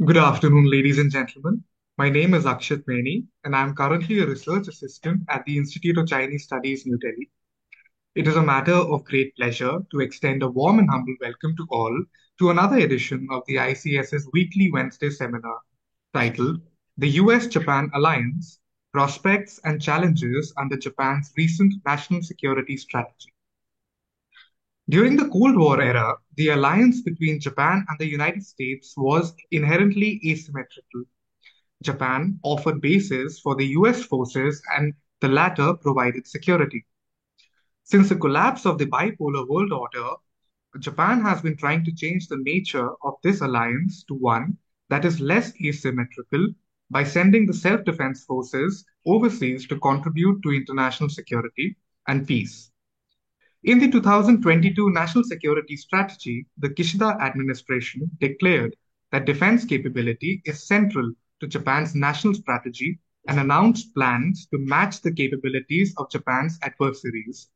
Good afternoon, ladies and gentlemen. My name is Akshat Maini, and I am currently a research assistant at the Institute of Chinese Studies, New Delhi. It is a matter of great pleasure to extend a warm and humble welcome to all to another edition of the ICS's weekly Wednesday seminar titled The US-Japan Alliance: Prospects and Challenges Under Japan's Recent National Security Strategy. During the Cold War era, the alliance between Japan and the United States was inherently asymmetrical. Japan offered bases for the US forces, and the latter provided security. Since the collapse of the bipolar world order, Japan has been trying to change the nature of this alliance to one that is less asymmetrical by sending the self defense forces overseas to contribute to international security and peace. In the 2022 National Security Strategy, the Kishida administration declared that defense capability is central to Japan's national strategy and announced plans to match the capabilities of Japan's adversaries.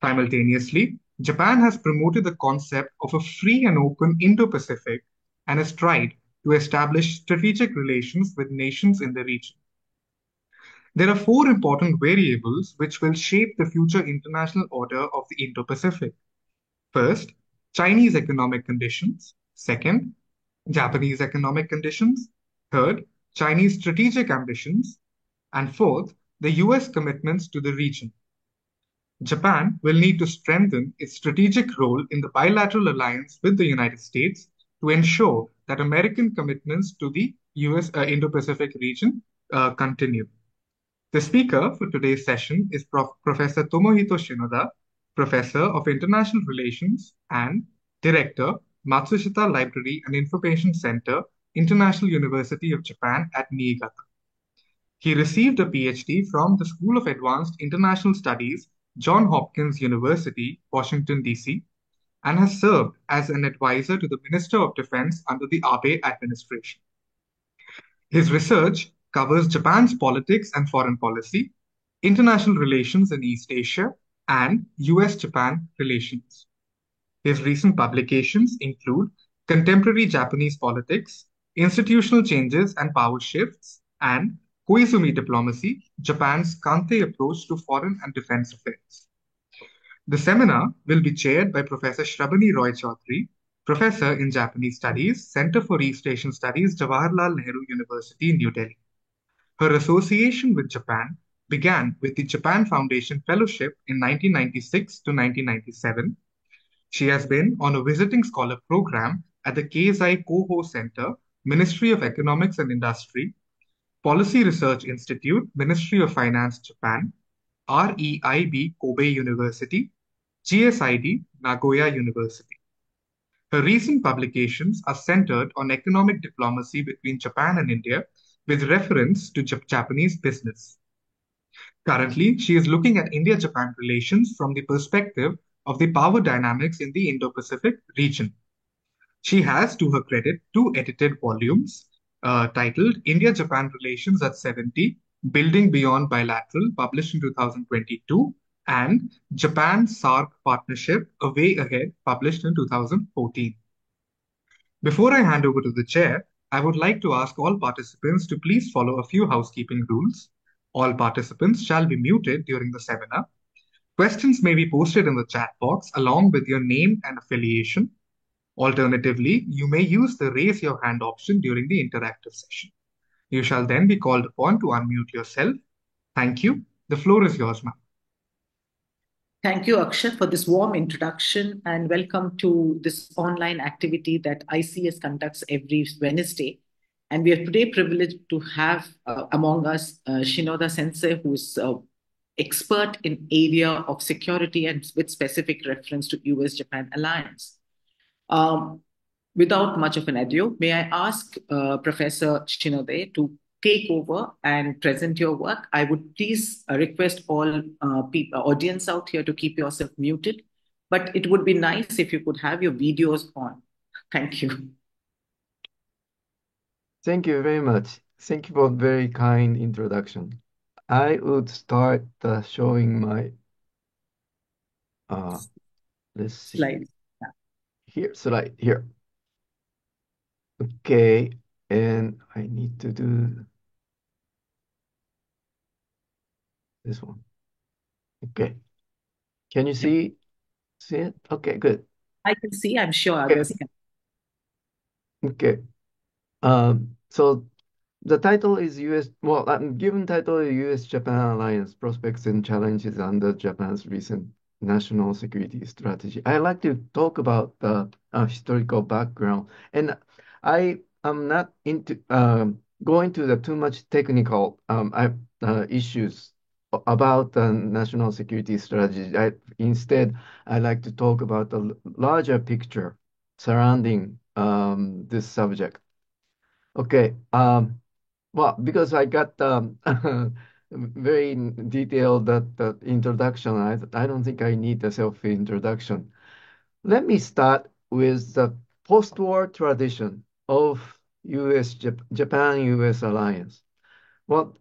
Simultaneously, Japan has promoted the concept of a free and open Indo Pacific and has tried to establish strategic relations with nations in the region. There are four important variables which will shape the future international order of the Indo Pacific. First, Chinese economic conditions. Second, Japanese economic conditions. Third, Chinese strategic ambitions. And fourth, the US commitments to the region. Japan will need to strengthen its strategic role in the bilateral alliance with the United States to ensure that American commitments to the US Indo Pacific region continue. The speaker for today's session is Professor Tomohito Shinoda, Professor of International Relations and Director, Matsushita Library and Information Center, International University of Japan at Niigata. He received a PhD from the School of Advanced International Studies, Johns Hopkins University, Washington, D.C., and has served as an advisor to the Minister of Defense under the Abe administration. His research covers Japan's politics and foreign policy, international relations in East Asia, and US Japan relations. His recent publications include Contemporary Japanese Politics, Institutional Changes and Power Shifts, and Koizumi Diplomacy, Japan's Kantei Approach to Foreign and Defense Affairs. The seminar will be chaired by Professor Shrabani Roy Chaudhary, Professor in Japanese Studies, Center for East Asian Studies, Jawaharlal Nehru University, New Delhi. Her association with Japan began with the Japan Foundation Fellowship in 1996 to 1997. She has been on a visiting scholar program at the Keizai Koho Center, Ministry of Economics and Industry, Policy Research Institute, Ministry of Finance, Japan, REIB Kobe University, GSID Nagoya University. Her recent publications are centered on economic diplomacy between Japan and India with reference to Japanese business. Currently, she is looking at India Japan relations from the perspective of the power dynamics in the Indo Pacific region. She has, to her credit, two edited volumes titled India Japan Relations at 70, Building Beyond Bilateral, published in 2022, and Japan SAARC Partnership, A Way Ahead, published in 2014. Before I hand over to the chair, I would like to ask all participants to please follow a few housekeeping rules. All participants shall be muted during the seminar. Questions may be posted in the chat box along with your name and affiliation. Alternatively, you may use the raise your hand option during the interactive session. You shall then be called upon to unmute yourself. Thank you. The floor is yours, ma'am. Thank you, Akshat, for this warm introduction and welcome to this online activity that ICS conducts every Wednesday. And we are today privileged to have among us Shinoda Sensei, who is expert in area of security and with specific reference to US-Japan alliance. Um, Without much of an ado, may I ask Professor Shinode to take over and present your work? I would please request all audience out here to keep yourself muted, but it would be nice if you could have your videos on. Thank you. Thank you very much. Thank you for very kind introduction. I would start showing my, uh, let's see, Slide. here, slide, here. Okay. And I need to do this one. Okay. Can you Yep. see it? Okay, good. I can see, I'm sure Okay. others can. Okay. So the title is US, well, given title is US-Japan Alliance Prospects and Challenges under Japan's recent national security strategy. I like to talk about the historical background, and I am not into going to the too much technical issues about the national security strategy. Instead, I like to talk about the larger picture surrounding this subject. Okay. Well, because I got very detailed that introduction, I don't think I need a self-introduction. Let me start with the post-war tradition of Japan-US alliance. Well,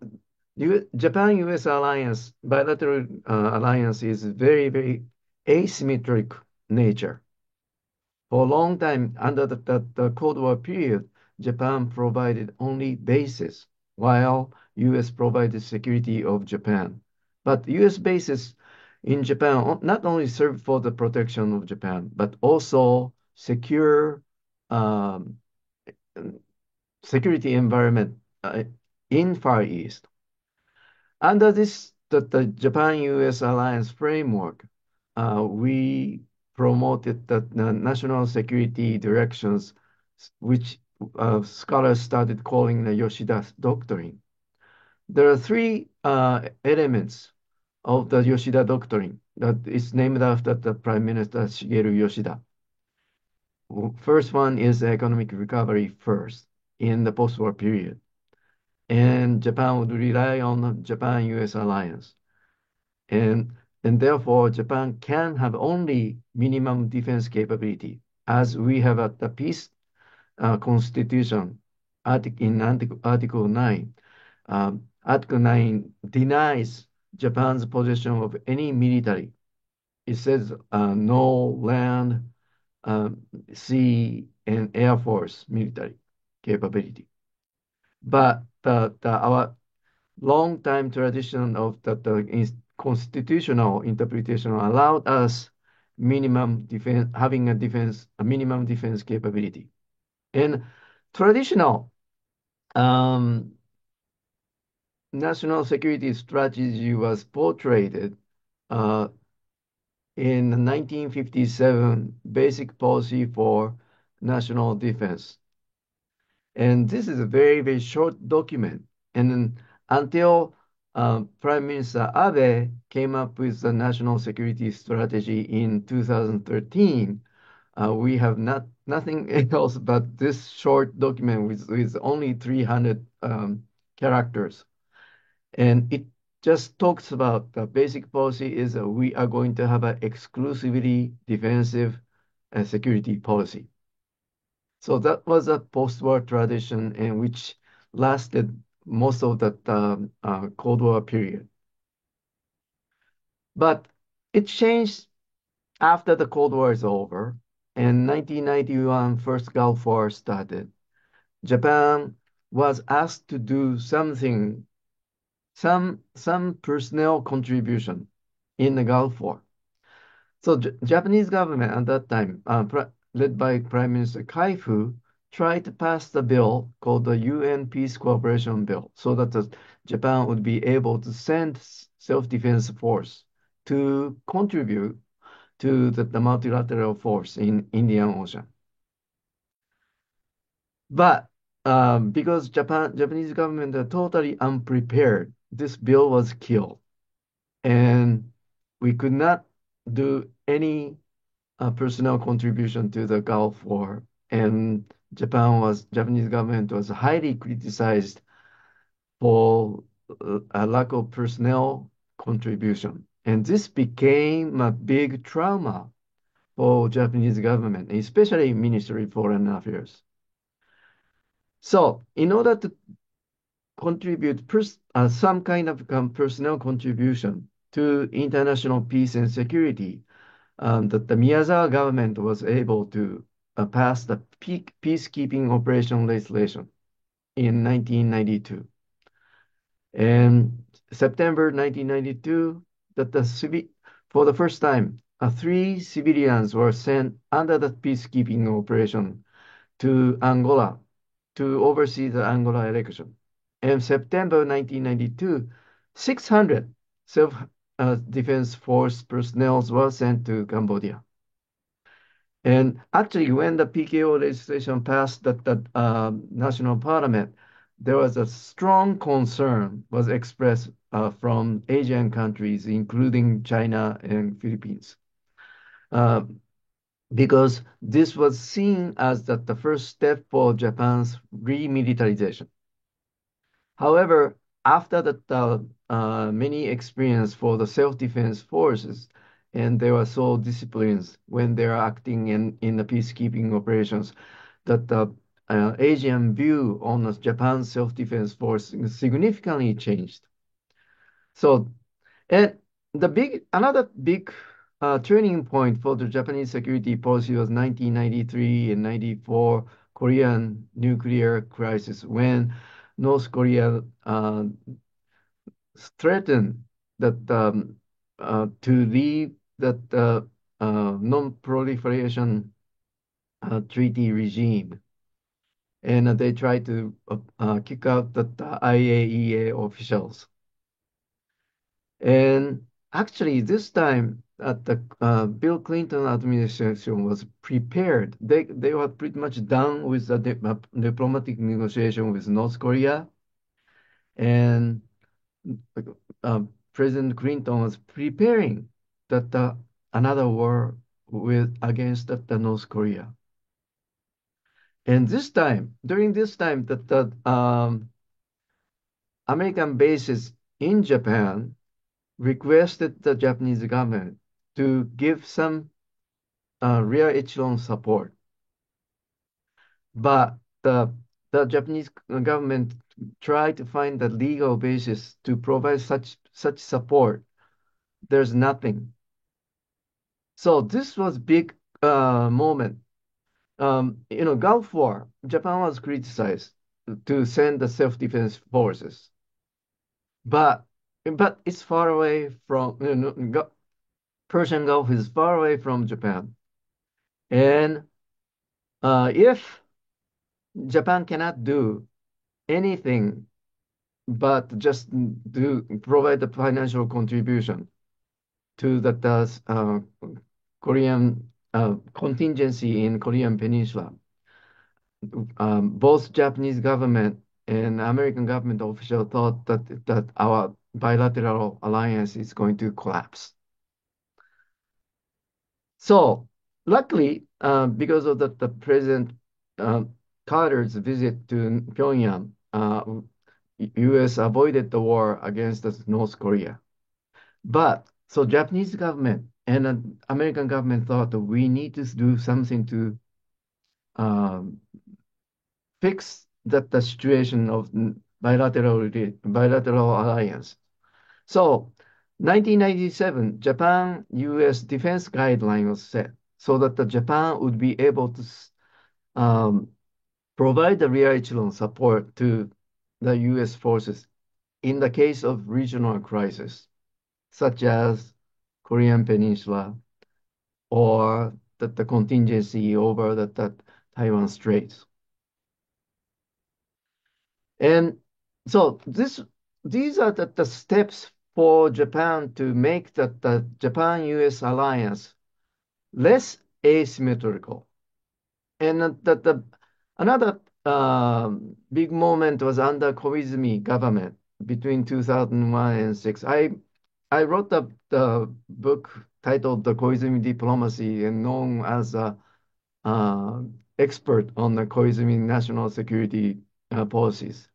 Japan-US alliance, bilateral alliance is very asymmetric nature. For a long time, under the Cold War period, Japan provided only bases, while US provided security of Japan. But US bases in Japan not only served for the protection of Japan, but also secure um, security environment in Far East. Under the Japan-US alliance framework, we promoted the national security directions, which scholars started calling the Yoshida Doctrine. There are three elements of the Yoshida Doctrine that is named after the Prime Minister Shigeru Yoshida. First one is economic recovery first in the post-war period, and Japan would rely on the Japan-US alliance. And, and therefore, Japan can have only minimum defense capability, as we have at the peace constitution Article 9. Article 9 denies Japan's possession of any military. It says no land, sea, and air force military capability. But our long time tradition of the constitutional interpretation allowed us minimum defense, having a minimum defense capability. And traditional um, national security strategy was portrayed uh, in 1957 Basic Policy for National Defense. And this is a very short document. And then until Prime Minister Abe came up with the national security strategy in 2013, we have nothing else but this short document with only 300 characters. And it just talks about the basic policy is we are going to have an exclusively defensive security policy. So that was a post-war tradition in which lasted most of the Cold War period. But it changed after the Cold War is over. In 1991, first Gulf War started. Japan was asked to do something, some personnel contribution in the Gulf War. So Japanese government at that time, led by Prime Minister Kaifu, tried to pass the bill called the UN Peace Cooperation Bill, so that Japan would be able to send self-defense force to contribute to the multilateral force in Indian Ocean. But because Japanese government are totally unprepared, this bill was killed, and we could not do any personnel contribution to the Gulf War, and Japanese government was highly criticized for a lack of personnel contribution, and this became a big trauma for Japanese government, especially Ministry of Foreign Affairs. So, in order to contribute some kind of personnel contribution to international peace and security, that the Miyazawa government was able to pass the peacekeeping operation legislation. in 1992. And September 1992, for the first time, three civilians were sent under the peacekeeping operation to Angola to oversee the Angola election. In September 1992, 600 self-defense force personnel were sent to Cambodia. And actually, when the PKO legislation passed the national parliament, there was a strong concern was expressed from Asian countries, including China and Philippines, uh, because this was seen as the first step for Japan's remilitarization. However, after many experience for the self-defense forces, and they were so disciplined when they are acting in the peacekeeping operations, that the Asian view on the Japan's self-defense force significantly changed. So, and another big turning point for the Japanese security policy was 1993 and 94 Korean nuclear crisis when North Korea threatened that to leave that non-proliferation treaty regime, and they tried to kick out the IAEA officials. And actually, this time, the Bill Clinton administration was prepared. They were pretty much done with the diplomatic negotiation with North Korea, and uh, President Clinton was preparing another war against the North Korea. And during this time, that the American bases in Japan requested the Japanese government to give some rear echelon support. But the Japanese government tried to find the legal basis to provide such support. There's nothing. So this was big moment. Gulf War, Japan was criticized to send the self-defense forces, but it's far away from Persian Gulf is far away from Japan, and if Japan cannot do anything but just provide the financial contribution to the Korean contingency in Korean Peninsula. Both Japanese government and American government officials thought that our bilateral alliance is going to collapse. So luckily, because of the President uh, Carter's visit to Pyongyang, U.S. avoided the war against North Korea. But so Japanese government and American government thought that we need to do something to um, fix the situation of bilateral alliance. So 1997, Japan-U.S. defense guideline was set so that the Japan would be able to um, provide the rear echelon support to the U.S. forces in the case of regional crisis, such as Korean Peninsula or the contingency over the Taiwan Straits. And so these are the steps for Japan to make the Japan-US alliance less asymmetrical. And another big moment was under Koizumi government between 2001 and 6. I wrote the book titled The Koizumi Diplomacy and known as a expert on the Koizumi national security policies.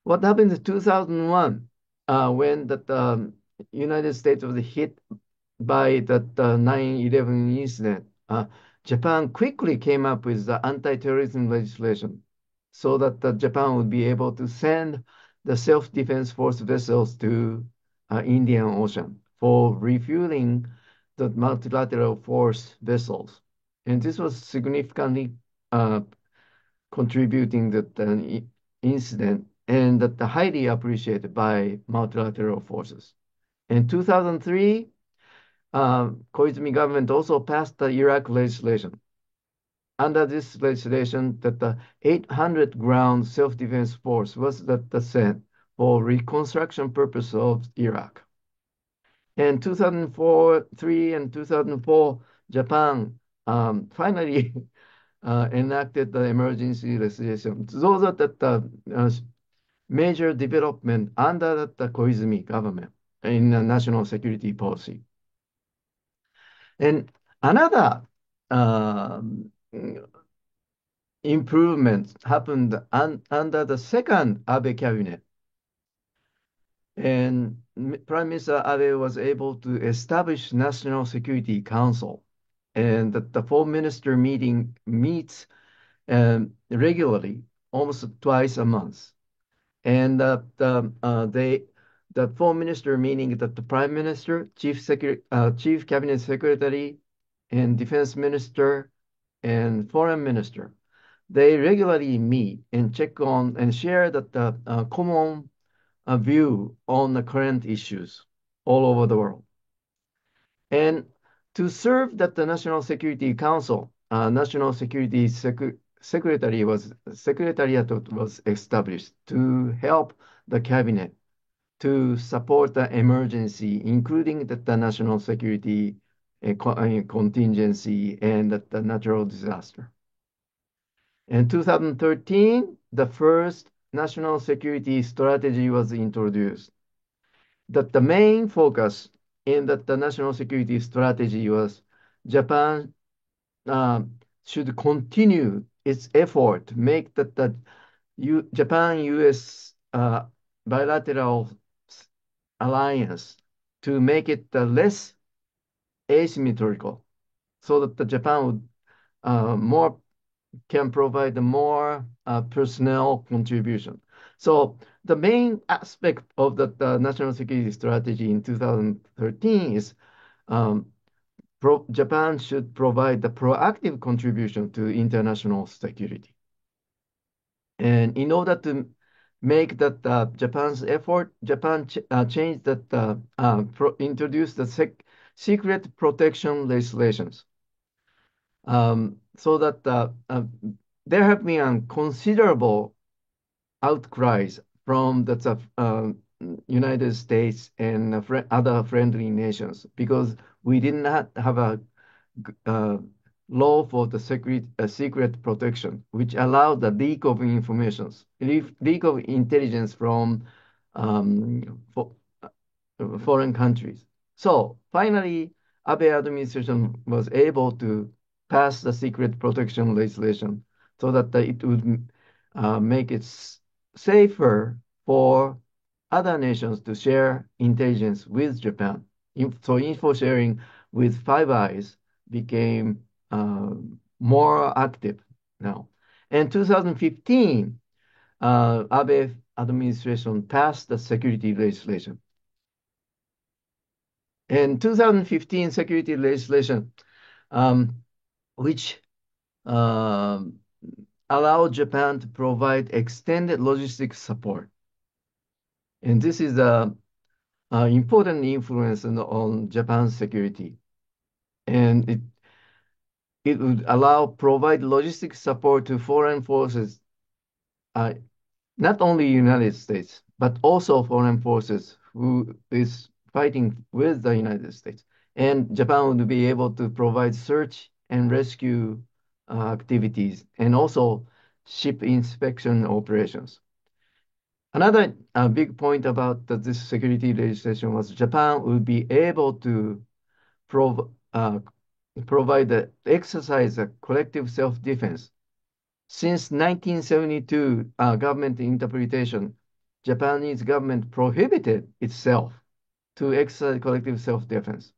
What happened in 2001 when the United States was hit by the 9/11 incident? Japan quickly came up with the anti-terrorism legislation so that Japan would be able to send the self-defense force vessels to Indian Ocean for refueling the multilateral force vessels. And this was significantly contributing incident and that highly appreciated by multilateral forces. In 2003, Koizumi government also passed the Iraq legislation. Under this legislation, that the 800 ground self-defense force was sent for reconstruction purpose of Iraq. In 2004, 3 and 2004, Japan finally enacted the emergency legislation. Those are the major development under the Koizumi government in national security policy. And another improvement happened under the second Abe cabinet. And Prime Minister Abe was able to establish National Security Council, and the foreign minister meeting meets regularly, almost twice a month. And the foreign minister, meaning that the prime minister, chief cabinet secretary, and defense minister, and foreign minister, they regularly meet and check on and share the common view on the current issues all over the world. And to serve that the National Security Council, National Security Secretariat was established to help the cabinet to support the emergency, including the national security contingency and the natural disaster. In 2013, the first national security strategy was introduced. The main focus in the national security strategy was Japan should continue its effort to make the Japan-US bilateral alliance to make it less asymmetrical, so that the Japan would more can provide more personnel contribution. So the main aspect of the national security strategy in 2013 is Japan should provide the proactive contribution to international security. And in order to make that Japan's effort, Japan changed that, introduced the secret protection legislations. So that there have been considerable outcries from the United States and other friendly nations, because we did not have a law for the secret protection, which allowed the leak of information, leak of intelligence from foreign countries. So finally, Abe administration was able to pass the secret protection legislation so that it would make it safer for other nations to share intelligence with Japan. So info sharing with Five Eyes became more active now. In 2015, Abe administration passed the security legislation. In 2015 security legislation, which allowed Japan to provide extended logistics support. And this is an important influence on Japan's security. And it would provide logistics support to foreign forces, not only United States, but also foreign forces who is fighting with the United States. And Japan would be able to provide search and rescue activities, and also ship inspection operations. Another big point about this security legislation was Japan would be able to exercise a collective self-defense. Since 1972 government interpretation, Japanese government prohibited itself to exercise collective self-defense.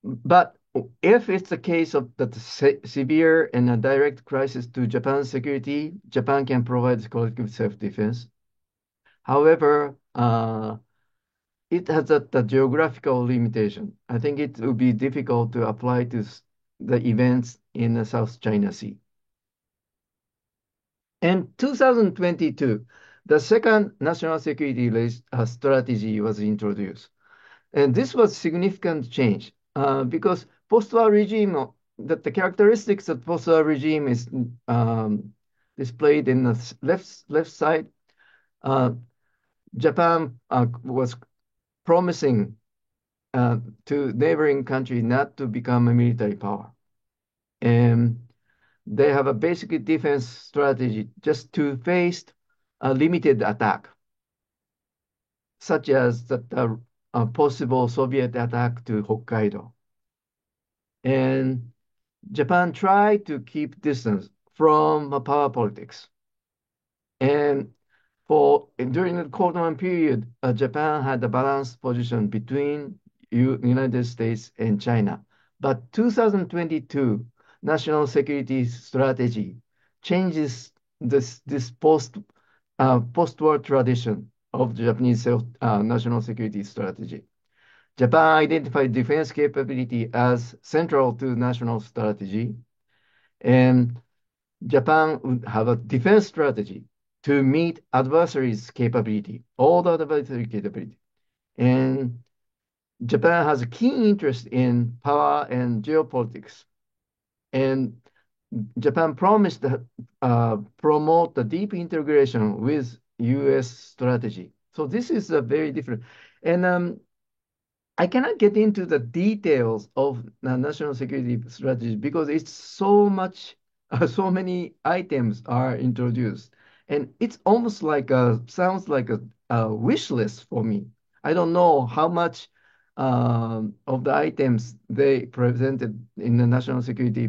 But if it's the case of that severe and a direct crisis to Japan's security, Japan can provide collective self-defense. However, it has the geographical limitation. I think it would be difficult to apply to the events in the South China Sea. In 2022, the second national security strategy was introduced. And this was significant change because post-war regime, that the characteristics of post-war regime is displayed in the left side. Uh, Japan was promising to neighboring country not to become a military power. And they have a basic defense strategy just to face a limited attack, such as the possible Soviet attack to Hokkaido. And Japan tried to keep distance from power politics. And during the Cold War period, Japan had a balanced position between United States and China. But 2022 national security strategy changes this post-war tradition of Japanese national security strategy. Japan identified defense capability as central to national strategy, and Japan would have a defense strategy to meet adversaries' capability, all the adversary capability. And Japan has a keen interest in power and geopolitics. And Japan promised to promote the deep integration with U.S. strategy. So this is a very different. And I cannot get into the details of the national security strategy because it's so much, so many items are introduced, and it's almost like sounds like a wish list for me. I don't know how much of the items they presented in the national security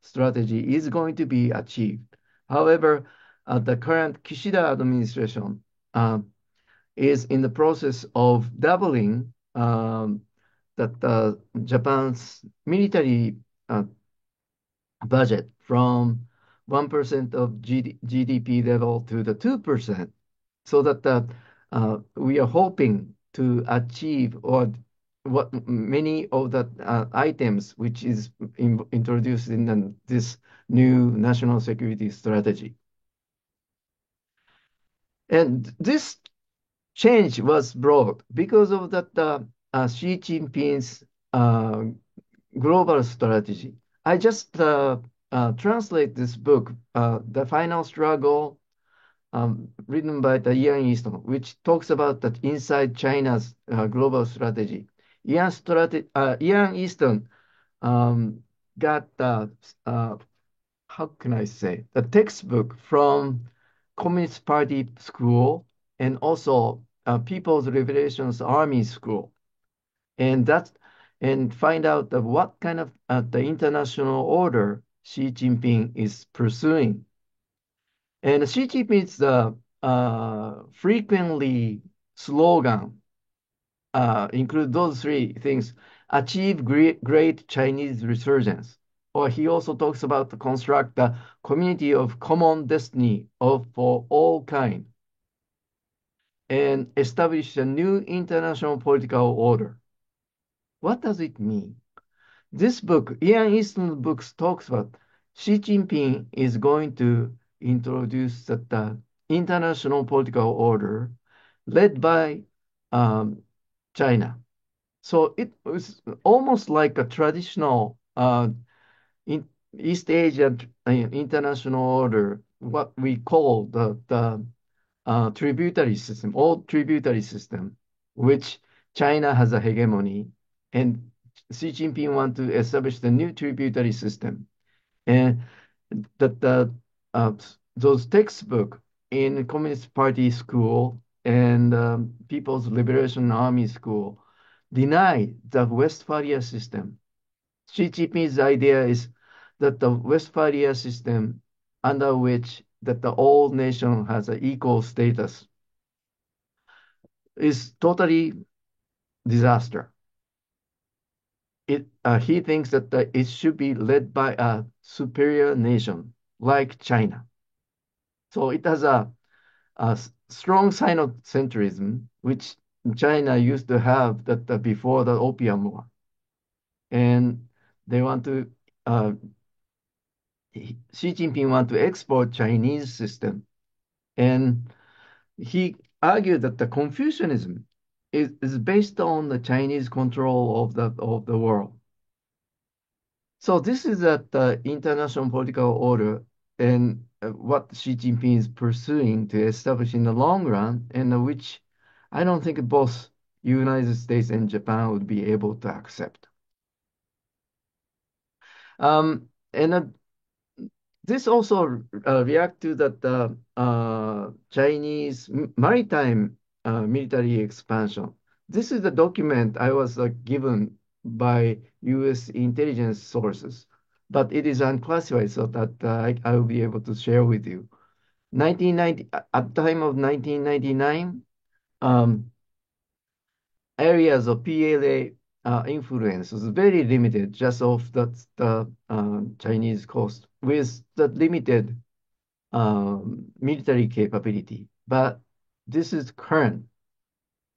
strategy is going to be achieved. However, the current Kishida administration is in the process of doubling that Japan's military budget from 1% of GDP level to the 2%, so that we are hoping to achieve or what many of the items which is introduced in this new national security strategy. And this change was brought because of that Xi Jinping's global strategy. I just translate this book, The Final Struggle, written by the Ian Easton, which talks about that inside China's global strategy. Ian Easton got how can I say, the textbook from Communist Party School and also People's Liberations Army School, and that and find out what kind of the international order Xi Jinping is pursuing. And Xi Jinping's frequently slogan include those three things: achieve great Chinese resurgence. Or he also talks about to construct the community of common destiny of for all kind and establish a new international political order. What does it mean? This book, Ian Easton's books, talks about Xi Jinping is going to introduce the international political order led by China. So it was almost like a traditional in East Asian international order, what we call the tributary system, old tributary system, which China has a hegemony, and Xi Jinping want to establish the new tributary system, and that those textbook in Communist Party school and People's Liberation Army school deny the Westphalia system. Xi Jinping's idea is that the Westphalia system, under which that the old nation has an equal status, is totally disaster. He thinks that it should be led by a superior nation like China. So it has a strong sinocentrism, which China used to have that before the Opium War, and they want to Xi Jinping want to export Chinese system. And he argued that the Confucianism is based on the Chinese control of the world. So this is at the international political order and what Xi Jinping is pursuing to establish in the long run, and which I don't think both United States and Japan would be able to accept. And this also react to that Chinese maritime military expansion. This is the document I was given by U.S. intelligence sources, but it is unclassified so that I will be able to share with you. 1990, at the time of 1999, um, areas of PLA influence was very limited, just off the Chinese coast, with the limited military capability. But this is current.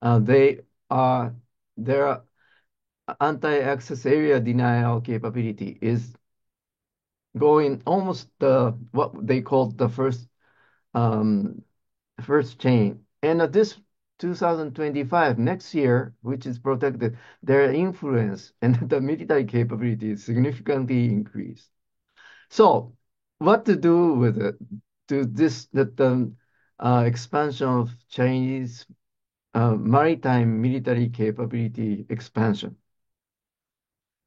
They are their anti-access area denial capability is going almost what they call the um, first chain. And at this 2025, next year, which is protected, their influence and the military capability is significantly increased. So, what to do with it? To this, that the expansion of Chinese maritime military capability expansion.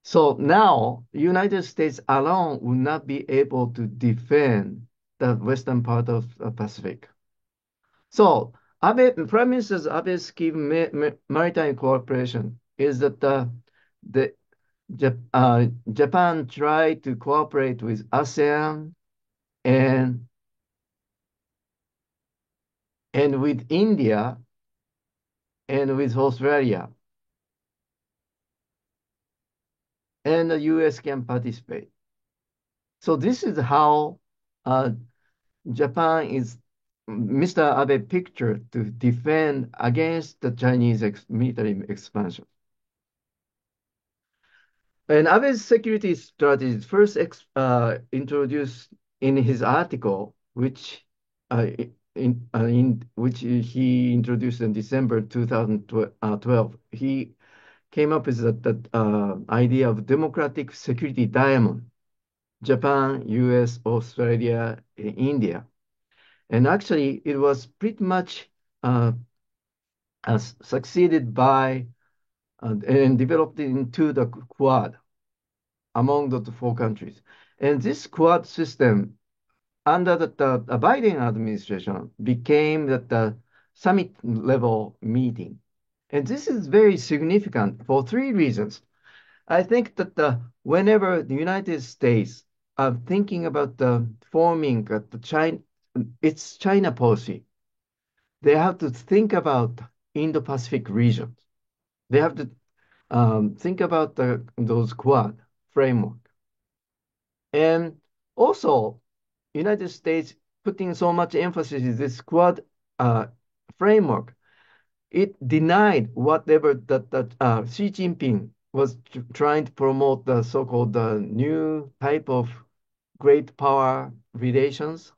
So now, United States alone would not be able to defend the western part of the Pacific. So, Prime Minister Abe's scheme maritime cooperation is that the Japan tried to cooperate with ASEAN and with India and with Australia, and the US can participate. So this is how Japan is Mr. Abe pictured to defend against the Chinese military expansion. And Abe's security strategy first introduced in his article, which in which he introduced in December 2012. He came up with that idea of democratic security diamond: Japan, US, Australia, India. And actually, it was pretty much succeeded by and developed into the Quad among the four countries. And this Quad system, under the Biden administration, became the summit level meeting. And this is very significant for three reasons. I think that whenever the United States are thinking about forming its China policy, they have to think about Indo-Pacific region. They have to think about those Quad framework. And also, United States putting so much emphasis in this Quad framework, it denied whatever that Xi Jinping was trying to promote, the so-called new type of great power relations.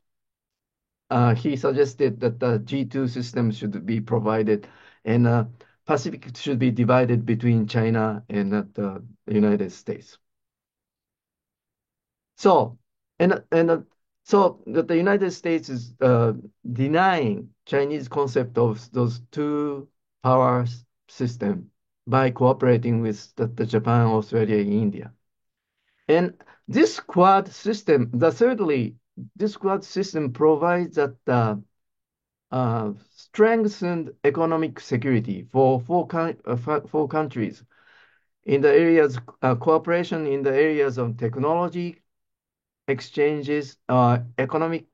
He suggested that the G2 system should be provided, and Pacific should be divided between China and the United States. So, so that the United States is denying Chinese concept of those two power system by cooperating with the Japan, Australia, and India. And this Quad system, thirdly, this Quad system provides that strengthened economic security for four countries in the areas cooperation in the areas of technology exchanges, economic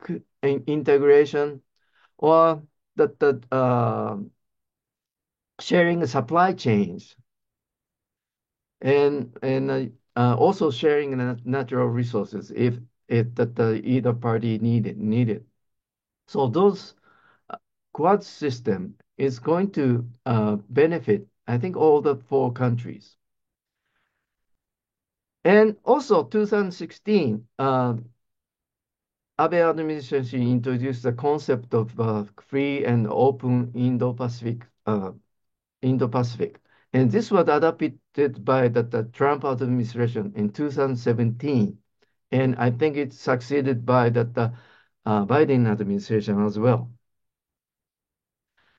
integration, or the sharing supply chains, and also sharing natural resources if either party needed. So those Quad system is going to benefit, I think, all the four countries. And also 2016, Abe administration introduced the concept of free and open Indo-Pacific. And this was adopted by the Trump administration in 2017. And I think it succeeded by the Biden administration as well.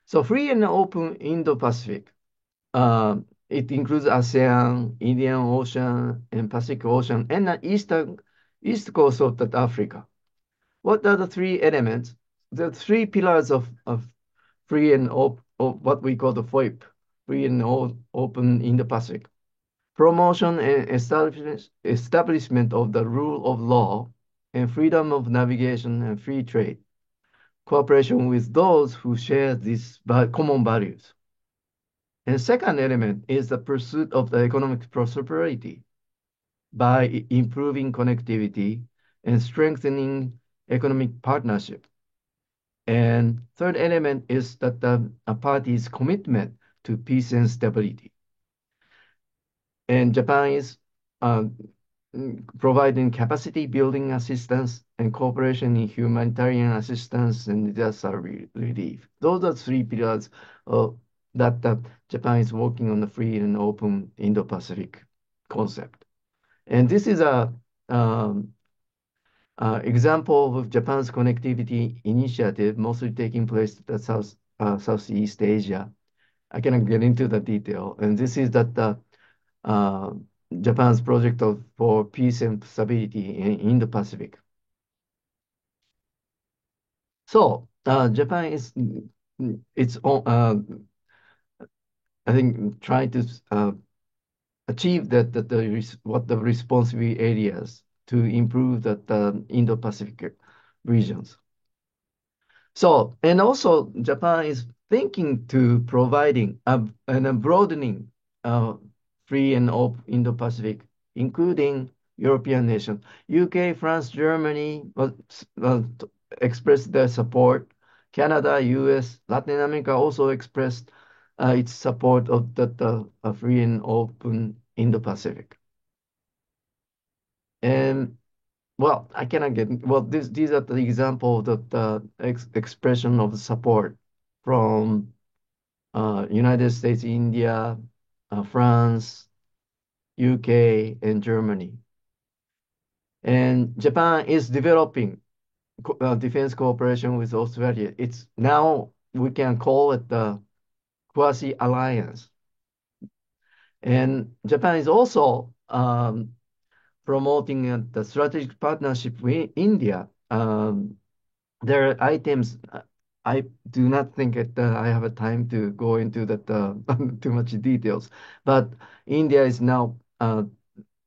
So free and open Indo-Pacific. It includes ASEAN, Indian Ocean, and Pacific Ocean, and the east coast of Africa. What are the three elements? The three pillars of free and open, what we call the FOIP, free and open Indo-Pacific. Promotion and establishment of the rule of law and freedom of navigation and free trade. Cooperation with those who share these common values. And second element is the pursuit of the economic prosperity by improving connectivity and strengthening economic partnership. And third element is that the party's commitment to peace and stability. And Japan is providing capacity building assistance and cooperation in humanitarian assistance and disaster relief. Those are three pillars that Japan is working on the free and open Indo-Pacific concept. And this is a example of Japan's connectivity initiative, mostly taking place in Southeast Asia. I cannot get into the detail. And this is that Japan's project for peace and stability in the Pacific. So Japan is its own, I think, trying to achieve what the responsibility areas to improve the Indo-Pacific regions. So, and also Japan is thinking to providing and broadening free and open Indo-Pacific, including European nations. UK, France, Germany expressed their support. Canada, US, Latin America also expressed its support of the free and open Indo-Pacific. And well, I cannot get well. These are the examples of the expression of support from United States, India, France, UK, and Germany. And Japan is developing defense cooperation with Australia. It's now we can call it the quasi-alliance. And Japan is also promoting the strategic partnership with India. There are items I do not think that I have a time to go into that too much details, but India is now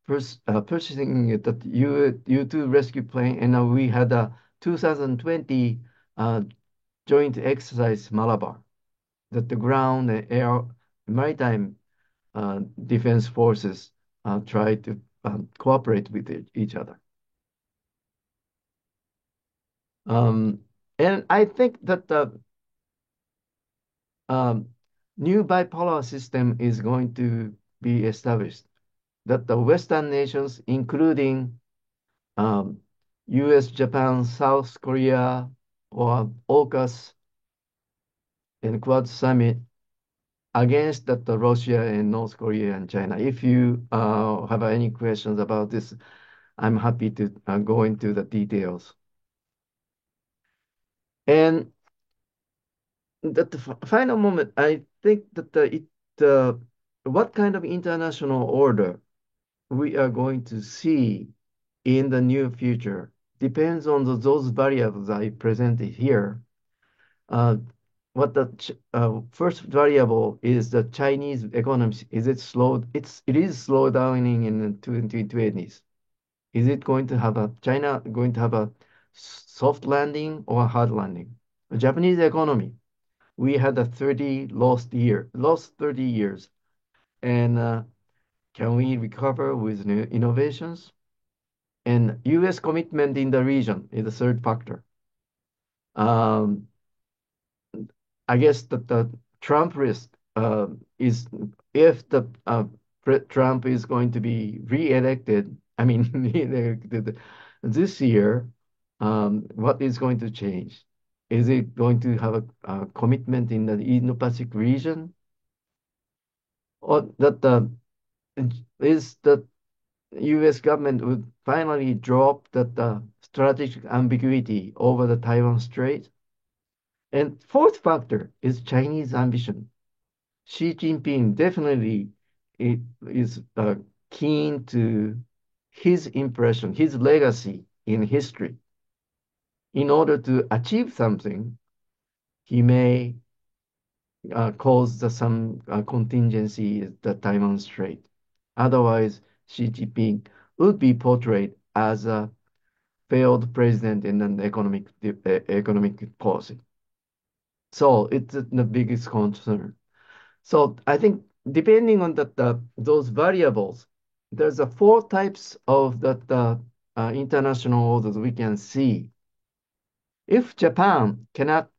purchasing the U-2 rescue plane, and we had a 2020 joint exercise Malabar, that the ground and air maritime defense forces try to cooperate with each other. And I think that the new bipolar system is going to be established. That the Western nations, including US, Japan, South Korea, or AUKUS and Quad Summit, against the Russia and North Korea and China. If you have any questions about this, I'm happy to go into the details. And at the final moment, I think that what kind of international order we are going to see in the near future depends on those variables I presented here. What the first variable is the Chinese economy. Is it slowed? It is slowdowning in the 2020s. Is it going to have China going to have a soft landing or a hard landing? The Japanese economy, we had a 30 lost 30 years. And can we recover with new innovations? And US commitment in the region is the third factor. I guess that the Trump risk is if Trump is going to be re-elected, I mean, re-elected this year, what is going to change? Is it going to have a commitment in the Indo-Pacific region, or that is the U.S. government would finally drop the strategic ambiguity over the Taiwan Strait? And fourth factor is Chinese ambition. Xi Jinping definitely is keen to his impression, his legacy in history. In order to achieve something, he may cause some contingency at the Taiwan Strait. Otherwise, Xi Jinping would be portrayed as a failed president in an economic policy. So it's the biggest concern. So I think depending on those variables, there's a four types of international orders we can see. If Japan cannot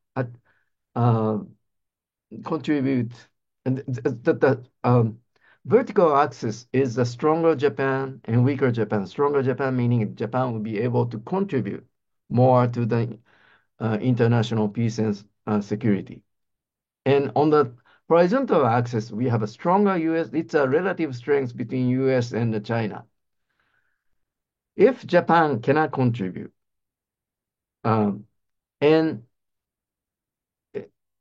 uh, contribute, and the vertical axis is the stronger Japan and weaker Japan. Stronger Japan meaning Japan will be able to contribute more to the international peace and security. And on the horizontal axis, we have a stronger US. It's a relative strength between US and China. If Japan cannot contribute, and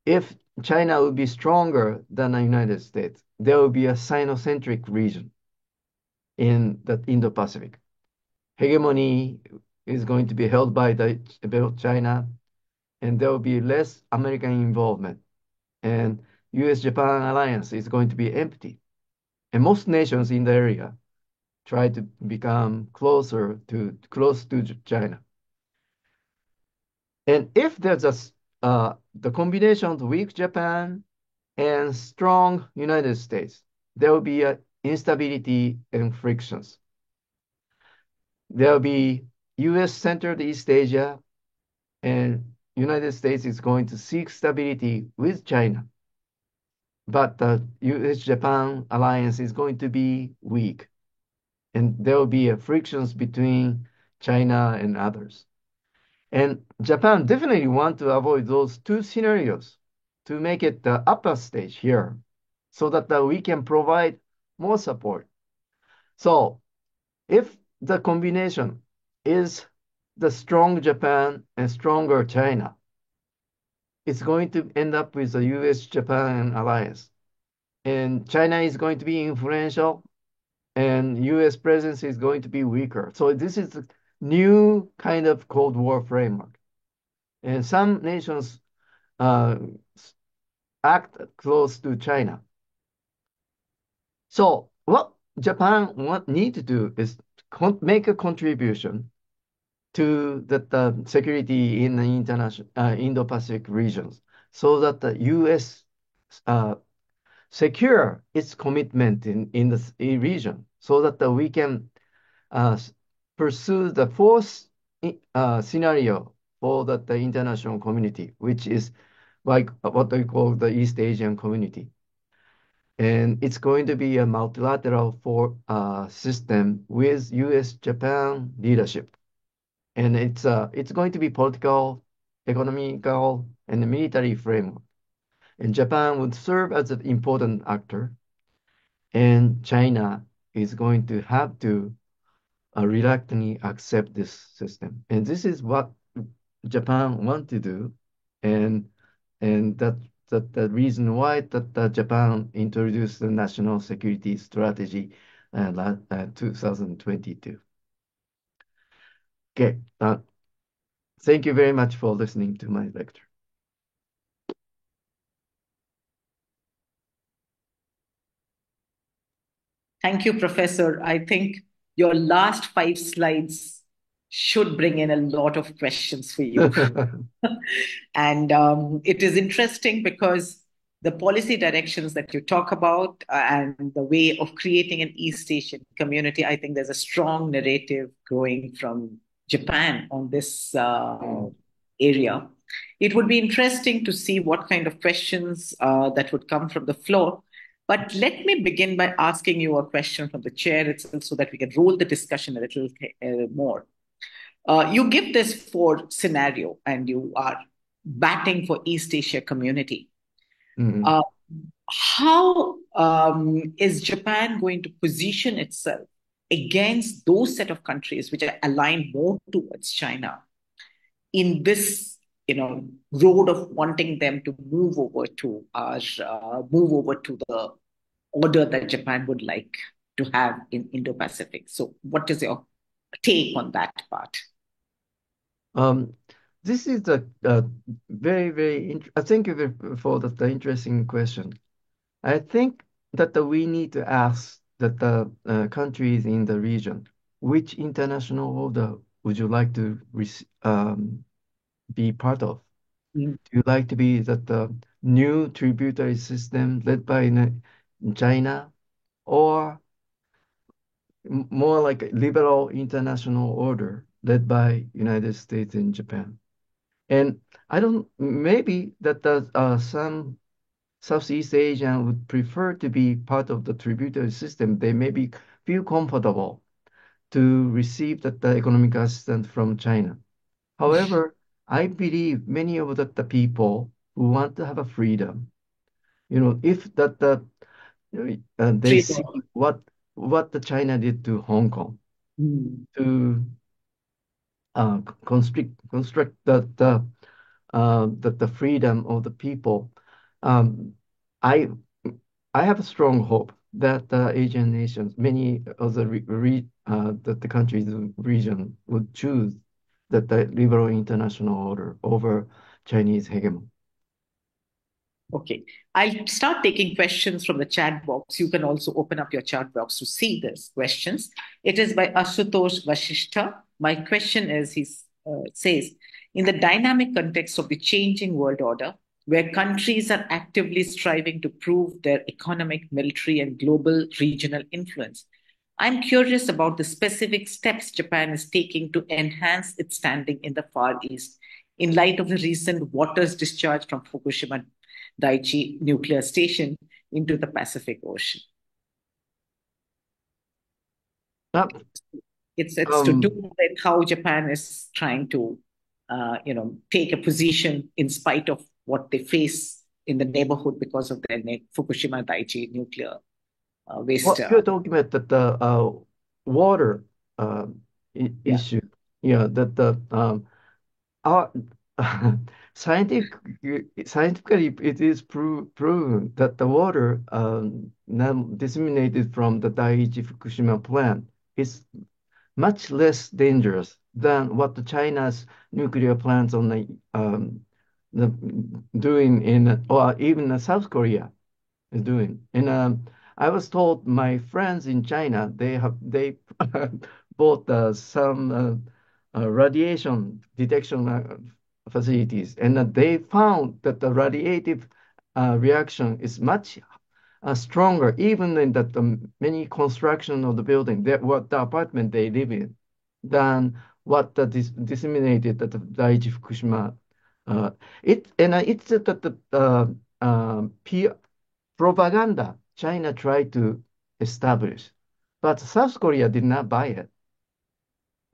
if China will be stronger than the United States, there will be a Sinocentric region in the Indo-Pacific. Hegemony is going to be held by China, and there will be less American involvement. And US-Japan alliance is going to be empty. And most nations in the area try to become close to China. And if there's the combination of weak Japan and strong United States, there will be instability and frictions. There will be US-centered East Asia, and United States is going to seek stability with China. But the US-Japan alliance is going to be weak, and there will be frictions between China and others. And Japan definitely want to avoid those two scenarios to make it the upper stage here so that we can provide more support. So if the combination is the strong Japan and stronger China, it's going to end up with a US-Japan alliance. And China is going to be influential and US presence is going to be weaker. So this is a new kind of Cold War framework. And some nations act close to China. So what Japan need to do is make a contribution to the security in the international Indo-Pacific regions, so that the U.S. Secure its commitment in the region, so that we can pursue the fourth scenario for the international community, which is like what they call the East Asian community. And it's going to be a multilateral system with US-Japan leadership. And it's going to be political, economical, and military framework. And Japan would serve as an important actor. And China is going to have to reluctantly accept this system. And this is what Japan want to do. And that's the reason why Japan introduced the national security strategy 2022. Okay, thank you very much for listening to my lecture. Thank you, Professor. I think your last 5 slides should bring in a lot of questions for you. And it is interesting because the policy directions that you talk about and the way of creating an East Asian community, I think there's a strong narrative growing from Japan on this area. It would be interesting to see what kind of questions that would come from the floor. But let me begin by asking you a question from the chair itself so that we can roll the discussion a little more. You give this for scenario and you are batting for East Asia community. Mhm. Uh, how is Japan going to position itself against those set of countries which are aligned more towards China in this, road of wanting them to move over to the order that Japan would like to have in Indo-Pacific? So, what is your take on that part? Um, this is a very, very, thank you for the interesting question. I think that we need to ask that the countries in the region, which international order would you like to be part of? Mm. Do you like to be that the new tributary system led by China, or more like a liberal international order led by United States and Japan? And I don't, maybe that some Southeast Asian would prefer to be part of the tributary system. They maybe feel comfortable to receive the economic assistance from China. However, I believe many of the people who want to have a freedom, if they Trade see war. what the China did to Hong Kong Mm. to constrict the freedom of the people. Um, I I have a strong hope that the Asian nations, many of the countries in the region would choose the liberal international order over Chinese hegemony. Okay. I'll start taking questions from the chat box. You can also open up your chat box to see these questions. It is by Asutosh Vashishta. My question is, he says, in the dynamic context of the changing world order, where countries are actively striving to prove their economic, military, and global regional influence, I'm curious about the specific steps Japan is taking to enhance its standing in the Far East in light of the recent waters discharge from Fukushima Daiichi nuclear station into the Pacific Ocean. Uh, It's to do um, with how Japan is trying to, take a position in spite of what they face in the neighborhood because of the Fukushima Daiichi nuclear waste. what you're talking about the water uh, Yeah. issue, yeah, that the Our scientific, scientifically, it is proven that the water now disseminated from the Daiichi Fukushima plant is much less dangerous than what the China's nuclear plants on the doing in, or even South Korea is doing. And I was told my friends in China, they bought some radiation detection facilities, and they found that the radiative reaction is much stronger, even in that the many construction of the building, that what the apartment they live in, than what the disseminated that the Daiichi Fukushima. Uh, it's that propaganda China tried to establish, but South Korea did not buy it.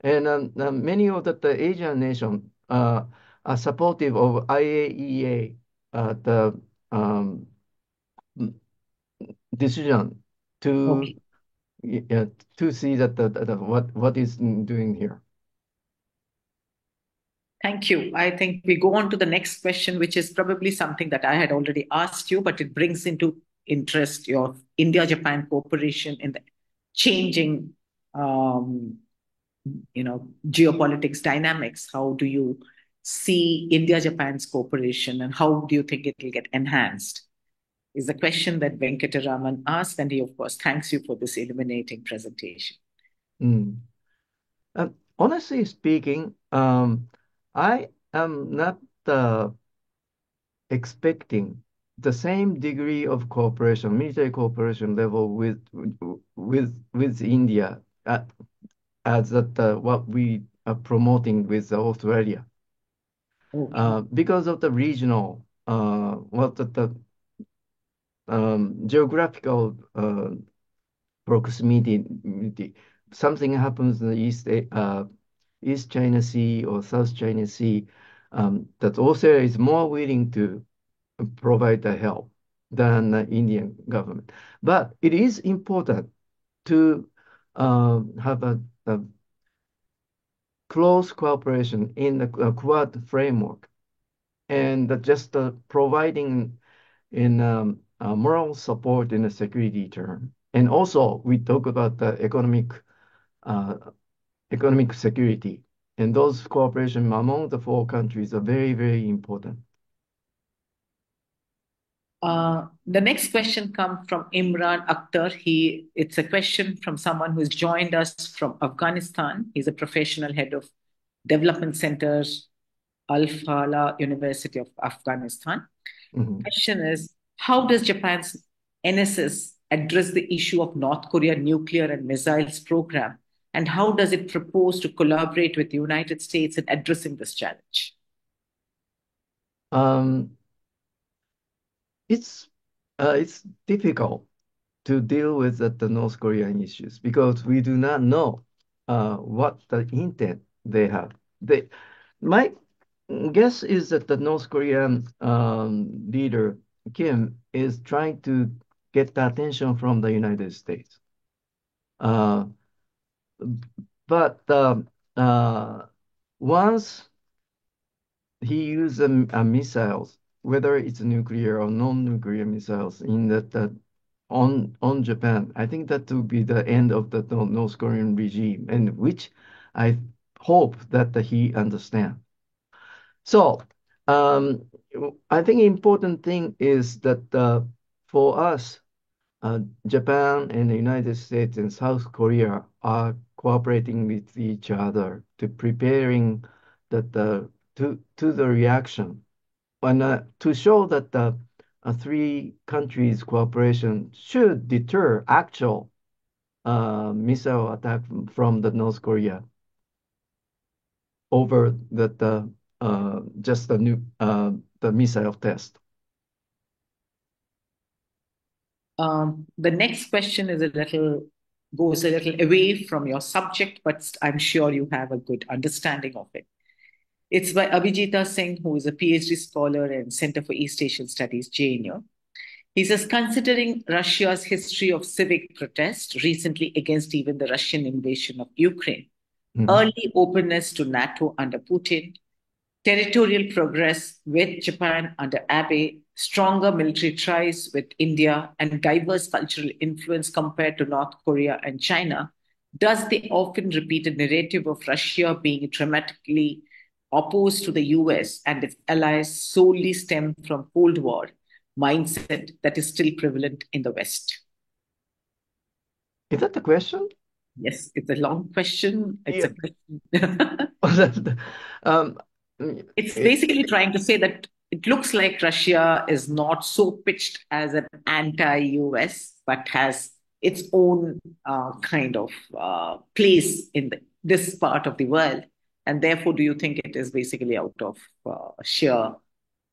And many of the Asian nations are supportive of IAEA, the decision to Okay. uh, to see that what is doing here. Thank you. I think we go on to the next question, which is probably something that I had already asked you, but it brings into interest your India-Japan cooperation in the changing, um, geopolitics dynamics. How do you see India-Japan's cooperation, and how do you think it will get enhanced? Is the question that Venkataraman asked, and he, of course, thanks you for this illuminating presentation. Mm. Honestly speaking, I am not expecting the same degree of cooperation, military cooperation level with India as what we are promoting with Australia, Okay. because of the regional, what the geographical proximity. Something happens in the East East China Sea or South China Sea, that Australia is more willing to provide the help than the Indian government. But it is important to have a close cooperation in the Quad framework and just providing in moral support in a security term. And also, we talk about the uh, economic security, and those cooperation among the four countries are very, very important. The next question comes from Imran Akhtar. It's a question from someone who's joined us from Afghanistan. He's a professional head of development centers, Al Fala University of Afghanistan. Mhm. Question is, how does Japan's NSS address the issue of North Korea nuclear and missiles program? And how does it propose to collaborate with the United States in addressing this challenge? Um, it's it's difficult to deal with the North Korean issues because we do not know what the intent they have. My guess is that the North Korean leader Kim is trying to get the attention from the United States. Uh, but once he used missiles, whether it's nuclear or non-nuclear missiles, in that on Japan, I think that will be the end of the North Korean regime, and which I hope that he understands. So, um, I think important thing is that for us, Japan and the United States and South Korea are cooperating with each other to preparing the to the reaction and to show that the three countries' cooperation should deter actual missile attack from the North Korea over the just the missile test. The next question is goes a little away from your subject, but I'm sure you have a good understanding of it. It's by Abhijita Singh, who is a PhD scholar and Center for East Asian Studies, JNU. He says, considering Russia's history of civic protest recently against even the Russian invasion of Ukraine, Mhm. early openness to NATO under Putin, territorial progress with Japan under Abe, stronger military ties with India, and diverse cultural influence compared to North Korea and China, does the often repeated narrative of Russia being dramatically opposed to the US and its allies solely stem from Cold War mindset that is still prevalent in the West? Is that the question? Yes, it's a long question. It's Yeah. a question. um, It's it, basically trying to say that it looks like Russia is not so pitched as an anti-US, but has its own kind of place in this part of the world. And therefore, do you think it is basically out of sheer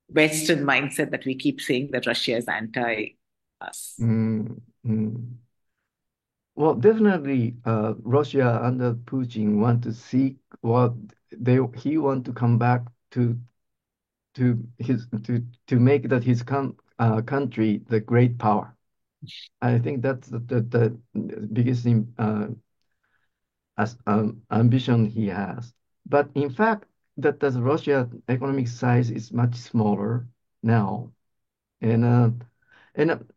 Western mindset that we keep saying that Russia is anti-us? mm, mm. Well, definitely, Russia under Putin want to seek what he want to come back to make that his country the great power. I think that's the biggest ambition he has. But in fact, that the Russia economic size is much smaller now, and and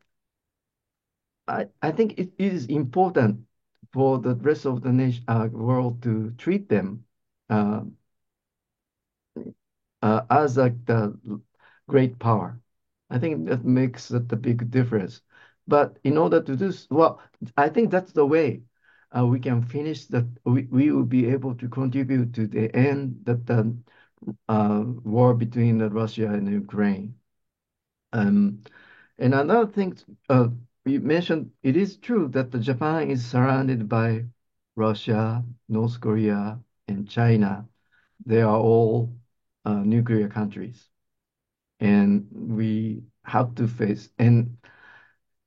I think it is important for the rest of the nation world to treat them uh, as like the great power. I think that makes the big difference. But in order to do well, I think that's the way we can finish that. We will be able to contribute to the end that the war between Russia and Ukraine. Um, and another thing, we mentioned, it is true that the Japan is surrounded by Russia, North Korea, and China. They are all nuclear countries, and we have to face. And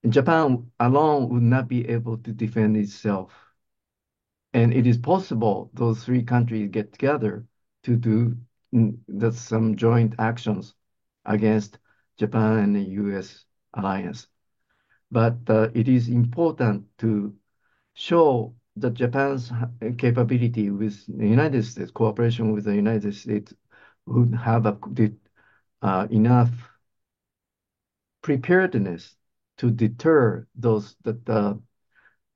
Japan alone would not be able to defend itself. and it is possible those three countries get together to do some joint actions against Japan and the U.S. alliance. But it is important to show that Japan's capability with the United States, cooperation with the United States, would have enough preparedness to deter those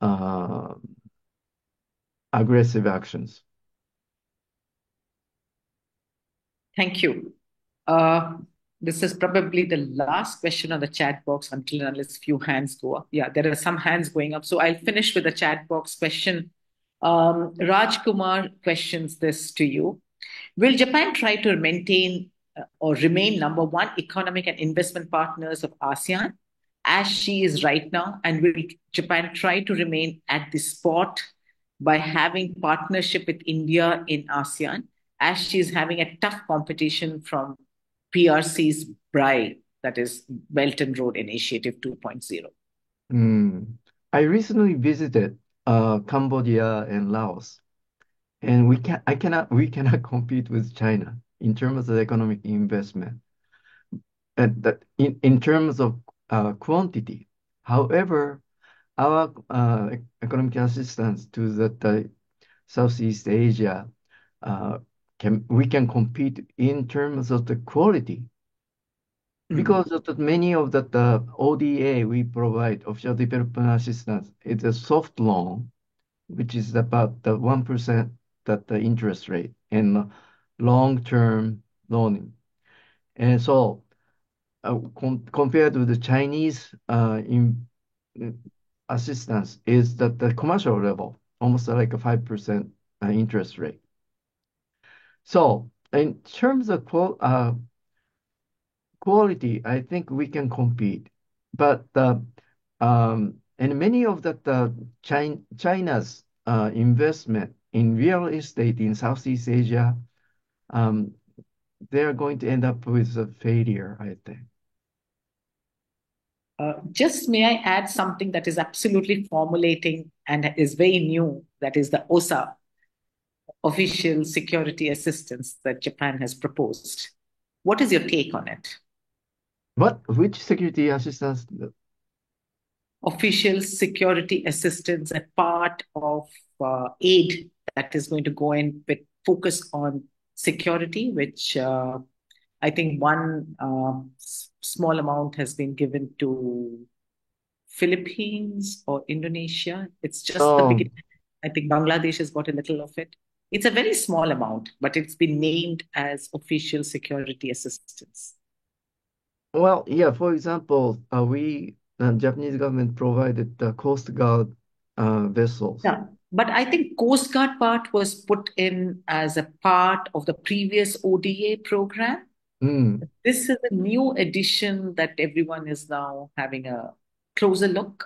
uh, aggressive actions. Thank you. Uh, this is probably the last question on the chat box until and unless few hands go up. Yeah, there are some hands going up. So I'll finish with the chat box question. Raj Kumar questions this to you. Will Japan try to maintain or remain number one economic and investment partners of ASEAN as she is right now? And will Japan try to remain at the spot by having partnership with India in ASEAN as she is having a tough competition from PRC's BRI, that is Belt and Road Initiative 2.0? I recently visited Cambodia and Laos, and we cannot compete with China in terms of economic investment, and that in terms of quantity. However, our economic assistance to the Southeast Asia we can compete in terms of the quality because of many of the ODA we provide, offshore development assistance, it's a soft loan, which is about the 1% that the interest rate and long-term loaning. And so compared to the Chinese assistance is that the commercial level, almost like a 5% interest rate. So in terms of quality, I think we can compete. But and many of China's investment in real estate in Southeast Asia, they are going to end up with a failure, I think. Just may I add something that is absolutely formulating and is very new, that is the OSA, Official Security Assistance, that Japan has proposed. What is your take on it? What? Which security assistance? Official security assistance, a part of aid that is going to go in with focus on security, which I think one small amount has been given to Philippines or Indonesia. It's just the beginning. I think Bangladesh has got a little of it. It's a very small amount, but it's been named as official security assistance. Well, yeah, for example, Japanese government provided the Coast Guard vessels. Yeah, but I think Coast Guard part was put in as a part of the previous ODA program. This is a new addition that everyone is now having a closer look.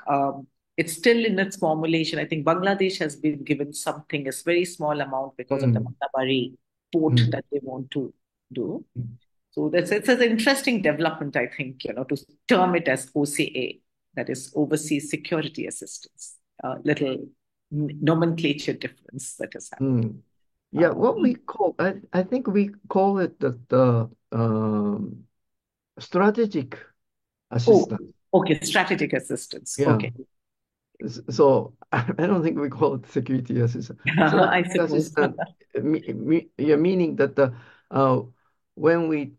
It's still in its formulation. I think Bangladesh has been given something, a very small amount because of the Matabari port that they want to do. So it's an interesting development, I think, to term it as OCA, that is Overseas Security Assistance. Little nomenclature difference that has happened. Yeah, what we call, I think we call it the strategic assistance. Oh, okay, strategic assistance. Yeah. Okay. So I don't think we call it security assistance. I suppose. Assistance, meaning that when we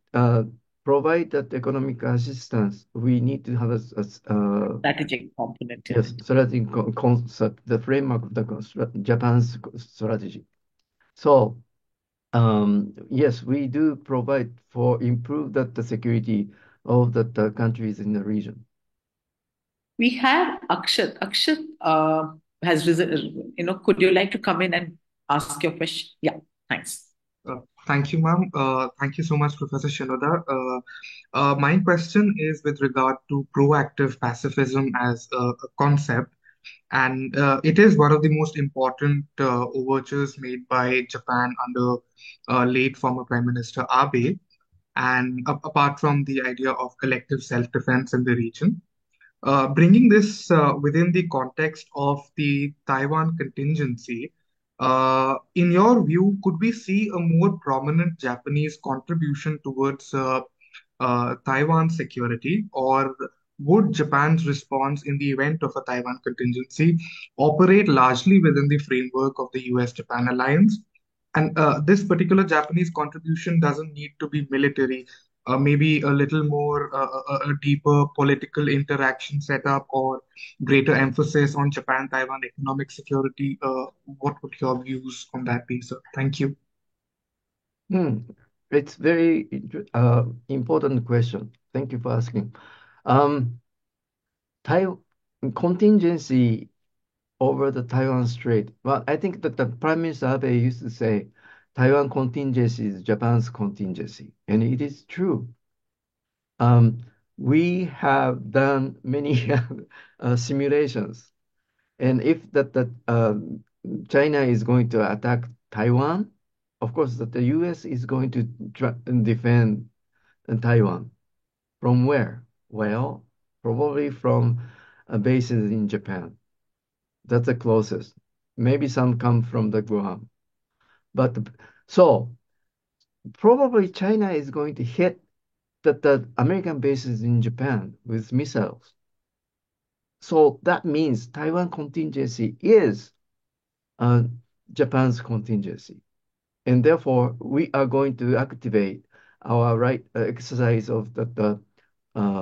provide that economic assistance, we need to have a strategic component. Yes, strategic concept, the framework of the Japan's strategy. So yes, we do provide for improve the security of the countries in the region. We have Akshat. Akshat has risen, could you like to come in and ask your question? Yeah, thanks. Thank you, ma'am. Thank you so much, Professor Shinoda. My question is with regard to proactive pacifism as a concept, and it is one of the most important overtures made by Japan under late former Prime Minister Abe, and apart from the idea of collective self-defense in the region. Bringing this within the context of the Taiwan contingency, In your view, could we see a more prominent Japanese contribution towards Taiwan's security, or would Japan's response in the event of a Taiwan contingency operate largely within the framework of the US-Japan alliance? And this particular Japanese contribution doesn't need to be military, maybe a little more a deeper political interaction setup or greater emphasis on Japan-Taiwan economic security. What would your views on that be, sir? Thank you. Hmm. It's very important question. Thank you for asking. Um, Tai contingency over the Taiwan Strait. Well, I think that the Prime Minister Abe used to say Taiwan contingency is Japan's contingency, and it is true. Um, we have done many simulations, and if China is going to attack Taiwan, of course that the U.S. is going to defend Taiwan. From where? Well, probably from bases in Japan. That's the closest. Maybe some come from the Guam. But so probably China is going to hit the American bases in Japan with missiles. So that means Taiwan contingency is uh, Japan's contingency. And therefore, we are going to activate our right exercise of the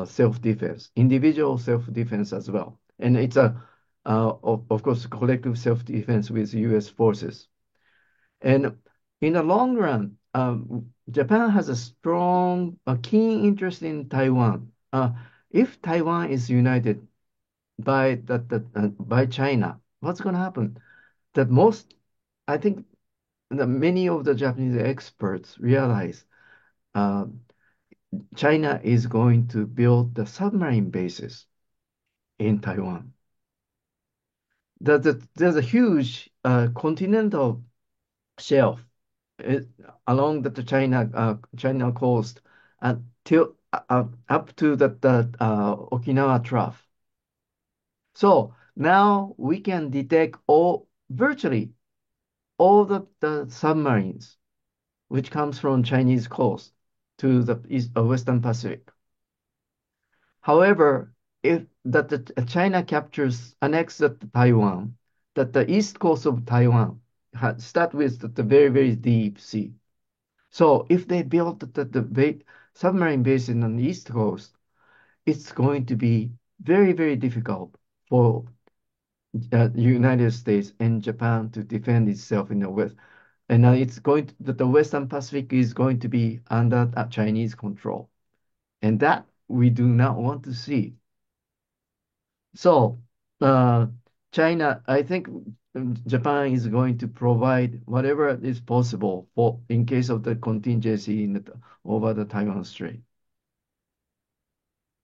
self-defense, individual self-defense as well. And it's of course, collective self-defense with U.S. forces. And in the long run, Japan has a strong, keen interest in Taiwan. If Taiwan is united by China, what's going to happen? That most, I think, many of the Japanese experts realize uh, China is going to build the submarine bases in Taiwan. There's a huge continental shelf it, along the China coast until up to the Okinawa Trough. So now we can detect virtually all the submarines which comes from Chinese coast to the Western Pacific. However, if China annexes Taiwan, that the east coast of Taiwan start with the very, very deep sea. So if they build the submarine base in on the east coast, it's going to be very, very difficult for United States and Japan to defend itself in the west. And it's going that the Western Pacific is going to be under Chinese control. And that we do not want to see. So, uh, China, I think Japan is going to provide whatever is possible for in case of the contingency over the Taiwan Strait.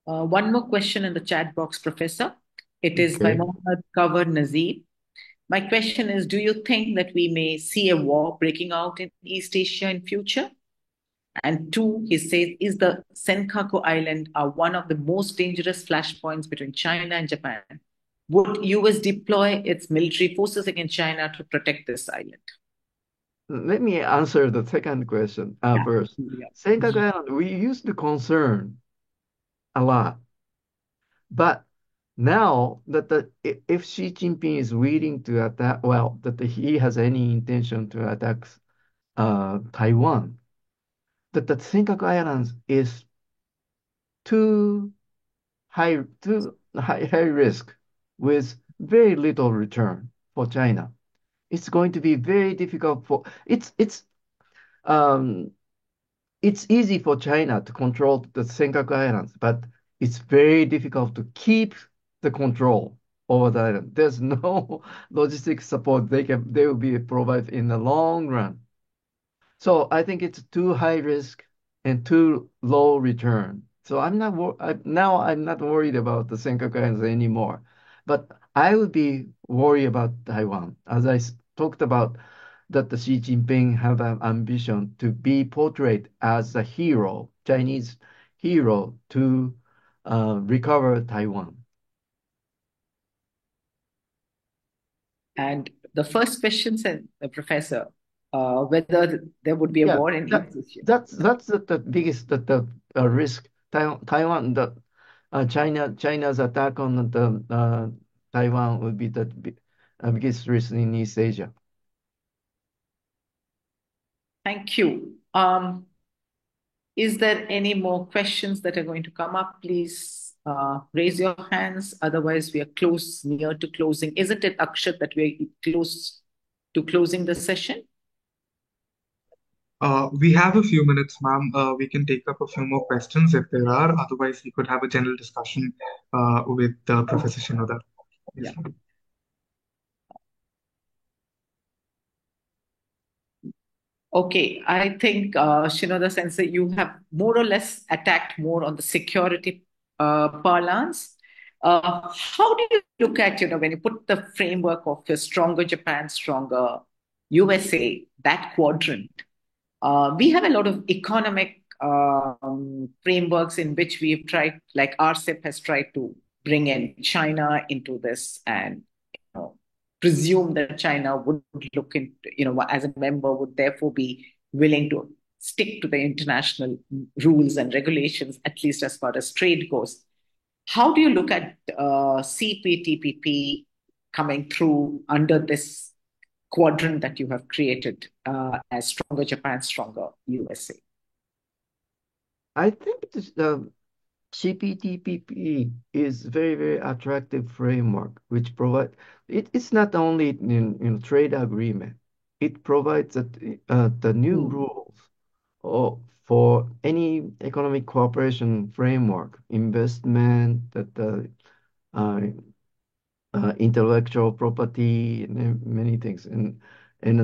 One more question in the chat box, Professor. It is by Okay. Mohammad Kawar Nazir. My question is, do you think that we may see a war breaking out in East Asia in future? And two, he says, is the Senkaku Island one of the most dangerous flashpoints between China and Japan? Would US deploy its military forces against China to protect this island? Let me answer the second question Yeah. first. Yeah. Senkaku Island, we used to concern a lot, but now that if Xi Jinping is willing to attack, well, that he has any intention to attack Taiwan, that the Senkaku Islands is too high risk with very little return for China. It's going to be very difficult for um it's easy for China to control the Senkaku Islands, but it's very difficult to keep the control over the island. There's no logistic support they will be provided in the long run. So I think it's too high risk and too low return. So now I'm not worried about the Senkaku Islands anymore. But I would be worried about Taiwan. As talked about, that the Xi Jinping have an ambition to be portrayed as a hero, Chinese hero, to recover Taiwan. And the first question said, Professor, whether there would be a Yeah, war in that East Asia. that's the biggest risk. Taiwan, China's attack on the Taiwan would be the biggest risk in East Asia. Thank you. Is there any more questions that are going to come up? Please raise your hands. Otherwise, we are close, near to closing. Isn't it, Akshat, that we are close to closing the session? We have a few minutes, ma'am. We can take up a few more questions if there are. Otherwise, we could have a general discussion with Professor Shinoda. Yes, Yeah. ma'am. Okay, I think Shinoda Sensei, you have more or less attacked more on the security parlance. How do you look at, when you put the framework of a stronger Japan, stronger USA, that quadrant? We have a lot of economic frameworks in which we've tried, like RCEP has tried to bring in China into this and presume that China would look into, as a member, would therefore be willing to stick to the international rules and regulations, at least as far as trade goes. How do you look at CPTPP coming through under this quadrant that you have created as stronger Japan, stronger USA? I think the CPTPP is very, very attractive framework, which provide it's not only in trade agreement, it provides the new Mm. rules for any economic cooperation framework, investment, that the uh, intellectual property, and many things, and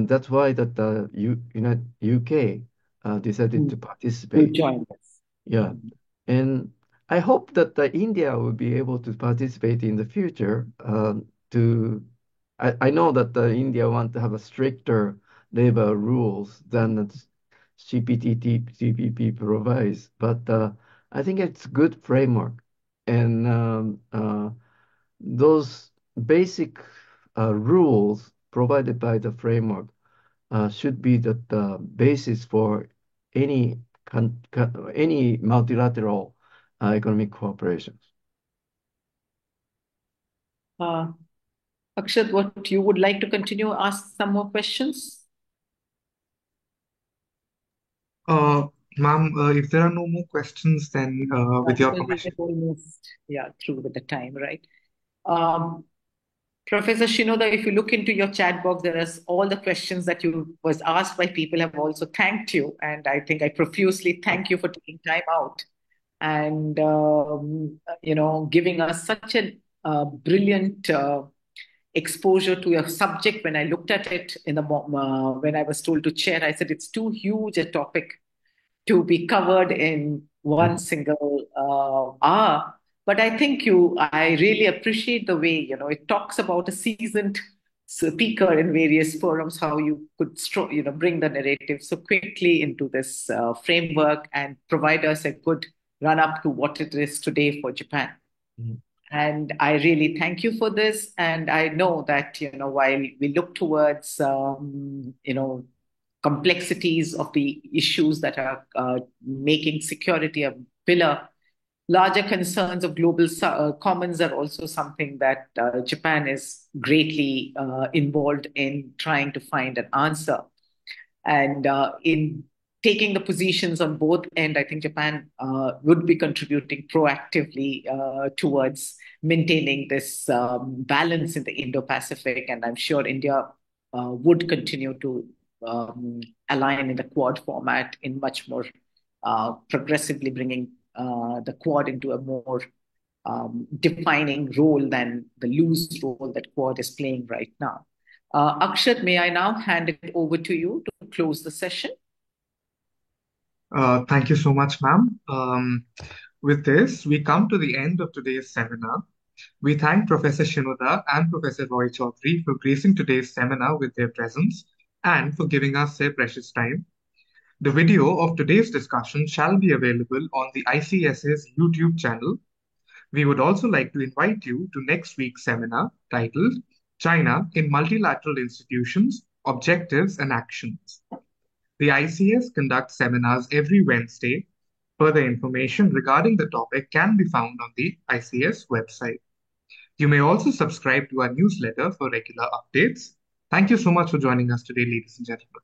that's why that the UK decided to Mm. To participate. join us. Yeah, Mm. and I hope that India will be able to participate in the future. I know that India want to have a stricter labor rules than the CPTPP provides, but I think it's good framework, and those basic rules provided by the framework should be the basis for any any multilateral economic cooperations. Uh, Akshat, what you would like to continue, ask some more questions? Uh, Ma'am, if there are no more questions, then with your Well, we permission. are almost, yeah, through with the time, right? Um, Professor Shinoda, if you look into your chat box, there is all the questions that you was asked by people have also thanked you, and I think I profusely thank you for taking time out and giving us such a brilliant exposure to a subject. When I looked at it when I was told to chair, I said it's too huge a topic to be covered in one single hour. But I really appreciate the way, it talks about a seasoned speaker in various forums, how you could, bring the narrative so quickly into this framework and provide us a good run up to what it is today for Japan. Mhm. And I really thank you for this. And I know that, while we look towards, complexities of the issues that are making security a pillar, larger concerns of global commons are also something that Japan is greatly involved in trying to find an answer. And in taking the positions on both end, I think Japan would be contributing proactively towards maintaining this balance in the Indo-Pacific. And I'm sure India would continue to align in the Quad format in much more progressively bringing the Quad into a more defining role than the loose role that Quad is playing right now. Akshat, may I now hand it over to you to close the session? Thank you so much, ma'am. With this, we come to the end of today's seminar. We thank Professor Shinoda and Professor Roy Chaudhary for gracing today's seminar with their presence and for giving us their precious time. The video of today's discussion shall be available on the ICS's YouTube channel. We would also like to invite you to next week's seminar titled China in Multilateral Institutions, Objectives and Actions. The ICS conducts seminars every Wednesday. Further information regarding the topic can be found on the ICS website. You may also subscribe to our newsletter for regular updates. Thank you so much for joining us today, ladies and gentlemen.